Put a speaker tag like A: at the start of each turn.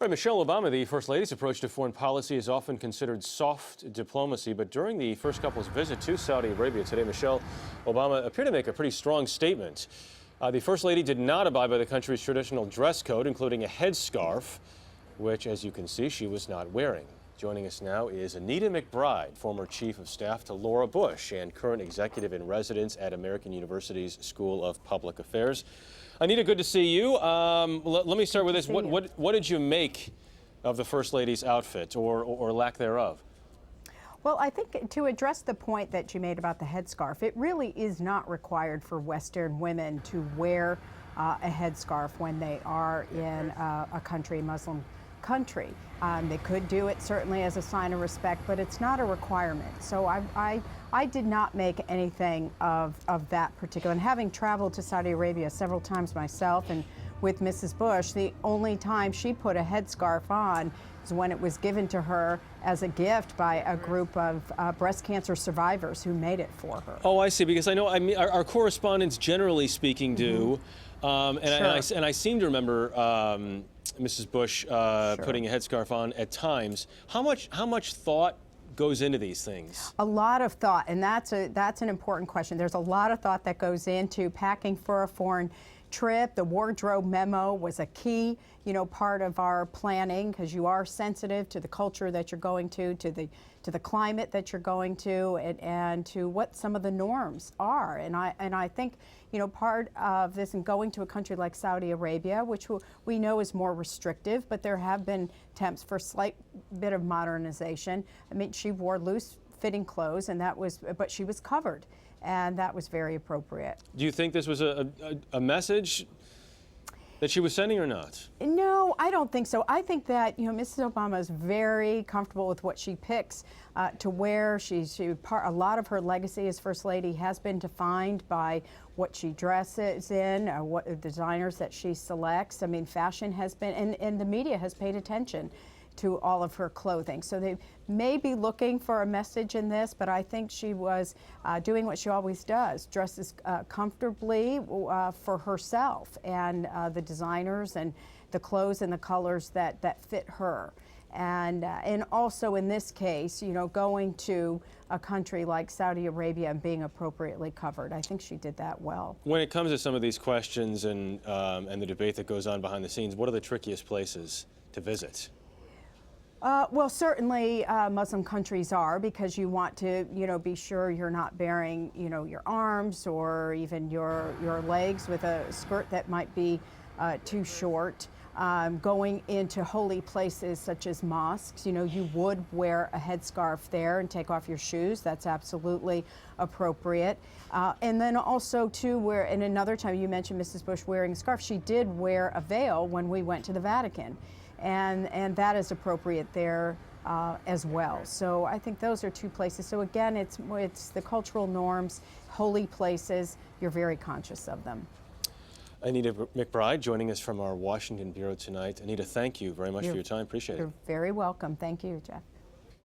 A: Right, Michelle Obama, the First Lady's approach to foreign policy is often considered soft diplomacy, but during the first couple's visit to Saudi Arabia today, Michelle Obama appeared to make a pretty strong statement. The First Lady did not abide by the country's traditional dress code, including a headscarf, which, as you can see, she was not wearing. Joining us now is Anita McBride, former Chief of Staff to Laura Bush and current executive in residence at American University's School of Public Affairs. Anita, good to see you. Let me start with this. What did you make of the First Lady's outfit, or lack thereof?
B: Well, I think to address the point that you made about the headscarf, it really is not required for Western women to wear a headscarf when they are in a country, Muslim country. They could do it certainly as a sign of respect, but it's not a requirement. So I did not make anything of that particular. And having traveled to Saudi Arabia several times myself and with Mrs. Bush, the only time she put a headscarf on is when it was given to her as a gift by a group of breast cancer survivors who made it for her.
A: Oh, I see. Because I know, our correspondents, generally speaking, do, and I seem to remember Mrs. Bush putting a headscarf on at times. How much thought goes into these things? A
B: lot of thought, and that's an important question. There's a lot of thought that goes into packing for a foreign trip. The wardrobe memo was a key, part of our planning, because you are sensitive to the culture that you're going to the climate that you're going to, and to what some of the norms are. And I think, part of this, and going to a country like Saudi Arabia, which we know is more restrictive, but there have been attempts for a slight bit of modernization. I mean, she wore loose-fitting clothes, and but she was covered. And that was very appropriate.
A: Do you think this was a message that she was sending or not?
B: No, I don't think so. I think that, Mrs. Obama is very comfortable with what she picks to wear. A lot of her legacy as First Lady has been defined by what she dresses in, what designers that she selects. I mean, fashion has been, and the media has paid attention to all of her clothing. So they may be looking for a message in this, but I think she was doing what she always does, dresses comfortably for herself and the designers and the clothes and the colors that fit her. And also in this case, going to a country like Saudi Arabia and being appropriately covered. I think she did that well. When
A: it comes to some of these questions and the debate that goes on behind the scenes, what are the trickiest places to visit?
B: Well, certainly Muslim countries are, because you want to, be sure you're not bearing, your arms or even your legs with a skirt that might be too short. Going into holy places such as mosques, you would wear a headscarf there and take off your shoes. That's absolutely appropriate. And then also, too, and another time you mentioned Mrs. Bush wearing a scarf, she did wear a veil when we went to the Vatican. And that is appropriate there as well. So I think those are two places. So again, it's the cultural norms, holy places. You're very conscious of them.
A: Anita McBride joining us from our Washington bureau tonight. Anita, thank you very much for your time. Appreciate it.
B: You're very welcome. Thank you, Jeff.